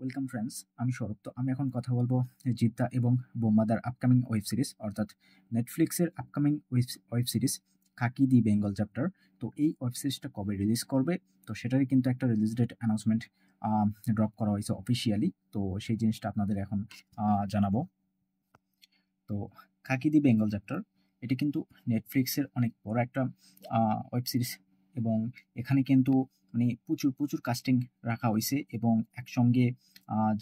Welcome friends, আমি সৌরভ। তো আমি এখন কথা বলবো জিদ্দা এবং বোম্মাদার আপকামিং ওয়েব সিরিজ, অর্থাৎ নেটফ্লিক্সের আপকামিং ওয়েব সিরিজ খাকি দি বেঙ্গল চ্যাপ্টার। তো এই ওয়েব সিরিজটা কবে রিলিজ করবে, তো সেটারই কিন্তু একটা রিলিজ ডেট অ্যানাউন্সমেন্ট ড্রপ করা হয়েছে অফিসিয়ালি। তো সেই জিনিসটা আপনাদের এখন জানাবো। তো খাকি দি বেঙ্গল চ্যাপ্টার এটি কিন্তু নেটফ্লিক্সের অনেক বড় একটা ওয়েব সিরিজ, এবং এখানে কিন্তু মানে প্রচুর প্রচুর কাস্টিং রাখা হয়েছে, এবং একসঙ্গে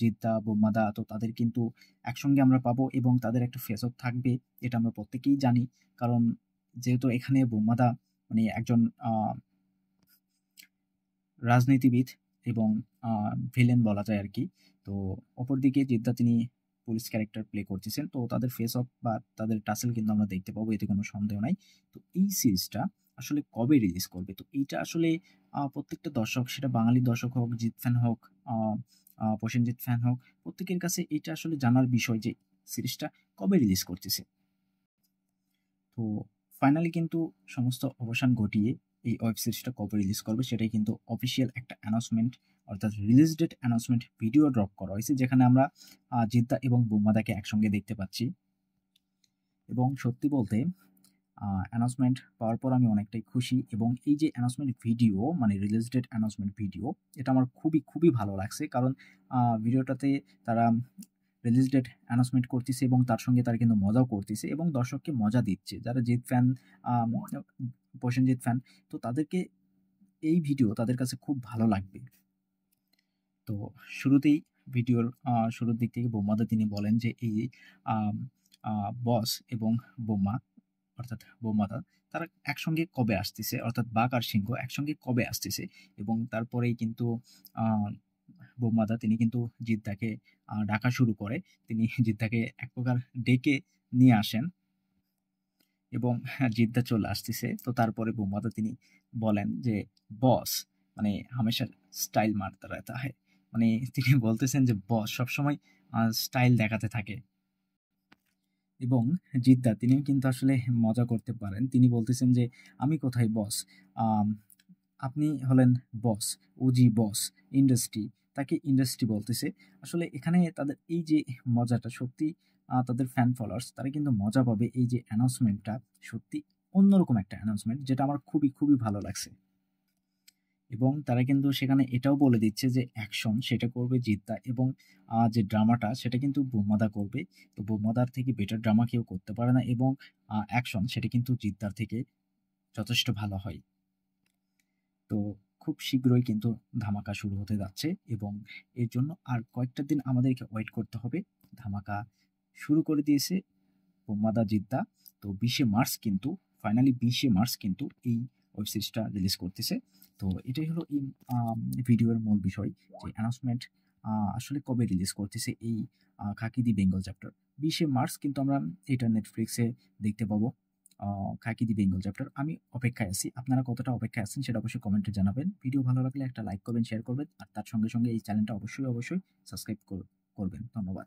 জিদ্দা বোম্মাদা, তো তাদের কিন্তু একসঙ্গে আমরা পাবো এবং তাদের একটা ফেস অফ থাকবে। এটা আমরা প্রত্যেকেই জানি, কারণ যেহেতু এখানে বোম্মাদা মানে একজন রাজনীতিবিদ এবং ভিলেন বলা যায় আর কি। তো অপরদিকে জিদ্দা তিনি পুলিশ ক্যারেক্টার প্লে করতেছেন, তো তাদের ফেস অফ বা তাদের টাসেল কিন্তু আমরা দেখতে পাবো, এতে কোনো সন্দেহ নাই। তো এই সিরিজটা আসলে কবে রিলিজ করবে, তো এইটা আসলে প্রত্যেকটা দর্শক, সেটা বাঙালি দর্শক হোক, জিৎ ফ্যান হোক, প্রসেনজিৎ ফ্যান হোক, প্রত্যেকের কাছে এটা আসলে জানার বিষয় যে সিরিজটা কবে রিলিজ করতেছে। তো ফাইনালি কিন্তু সমস্ত অবসান ঘটিয়ে এই ওয়েব সিরিজটা কবে রিলিজ করবে সেটাই কিন্তু অফিসিয়াল একটা অ্যানাউন্সমেন্ট, অর্থাৎ release date announcement video drop করা হয়েছে, যেখানে আমরা জিদ্দা এবং বোম্মাদাকে একসঙ্গে দেখতে পাচ্ছি। এবং সত্যি বলতে অ্যানাউন্সমেন্ট পাওয়ার পর আমি অনেকটাই খুশি, এবং এই যে অ্যানাউন্সমেন্ট ভিডিও মানে রিলিজ ডেট অ্যানাউন্সমেন্ট ভিডিও, এটা আমার খুবই খুবই ভালো লাগছে। কারণ ভিডিওটাতে তারা রিলিজ ডেট অ্যানাউন্সমেন্ট করতেছে এবং তার সঙ্গে তারা কিন্তু মজাও করতেছে এবং দর্শককে মজা দিচ্ছে। যারা জিৎ ফ্যান, প্রসেনজিৎ ফ্যান, তো তাদেরকে এই ভিডিও তাদের কাছে খুব ভালো লাগবে। তো শুরুতেই ভিডিওর শুরুর দিক থেকে বোম্মাদা তিনি বলেন যে এই বস এবং বোম্মা, অর্থাৎ বোম্মাদা, তারা একসঙ্গে কবে আসতেছে, অর্থাৎ বাঘ আর সিংহ একসঙ্গে কবে আসতেছে। এবং তারপরেই কিন্তু আহ, বোম্মাদা তিনি কিন্তু জিদ্দাকে ডাকা শুরু করে। তিনি জিদ্দাকে এক প্রকার ডেকে নিয়ে আসেন, এবং জিদ্দা চলে আসতেছে। তো তারপরে বোম্মাদা তিনি বলেন যে বস মানে হামেশা স্টাইল মারতে रहता है, মানে তিনি বলতেছেন যে বস সবসময় স্টাইল দেখাতে থাকে। এবং জিদ্দা তিনিও কিন্তু আসলে মজা করতে পারেন, তিনি বলতেছেন যে আমি কোথায় বস, আপনি হলেন বস, ওজি বস, ইন্ডাস্ট্রি, তাকে ইন্ডাস্ট্রি বলতেছে। আসলে এখানে তাদের এই যে মজাটা সত্যি, তাদের ফ্যান ফলোয়ার্স তারা কিন্তু মজা পাবে। এই যে অ্যানাউন্সমেন্টটা সত্যি অন্যরকম একটা অ্যানাউন্সমেন্ট, যেটা আমার খুবই খুবই ভালো লাগছে। এবং তারা কিন্তু সেখানে এটাও বলে দিচ্ছে যে অ্যাকশন সেটা করবে জিদ্দা, এবং যে ড্রামাটা সেটা কিন্তু বোম্মাদা করবে। তো বোম্মাদার থেকে বেটার ড্রামা কেউ করতে পারে না, এবং অ্যাকশন সেটা কিন্তু জিদ্দার থেকে যথেষ্ট ভালো হয়। তো খুব শীঘ্রই কিন্তু ধামাকা শুরু হতে যাচ্ছে, এবং এর জন্য আর কয়েকটা দিন আমাদেরকে ওয়েট করতে হবে। ধামাকা শুরু করে দিয়েছে বোম্মাদা জিদ্দা। তো 20শে মার্চ কিন্তু, ফাইনালি 20শে মার্চ কিন্তু এই ওয়েব সিরিজটা রিলিজ করতেছে। তো এটাই হলো এই ভিডিওর মূল বিষয়, যে অ্যানাউন্সমেন্ট আসলে কবে রিলিজ করতেছে এই খাকি দি বেঙ্গল চ্যাপ্টার। 20শে মার্চ কিন্তু আমরা এটা নেটফ্লিক্সে দেখতে পাবো, খাকি দি বেঙ্গল চ্যাপ্টার। আমি অপেক্ষায় আছি, আপনারা কতটা অপেক্ষায় আছেন সেটা অবশ্যই কমেন্টে জানাবেন। ভিডিও ভালো লাগলে একটা লাইক করবেন, শেয়ার করবেন, আর তার সঙ্গে সঙ্গে এই চ্যানেলটা অবশ্যই অবশ্যই সাবস্ক্রাইব করবেন। ধন্যবাদ।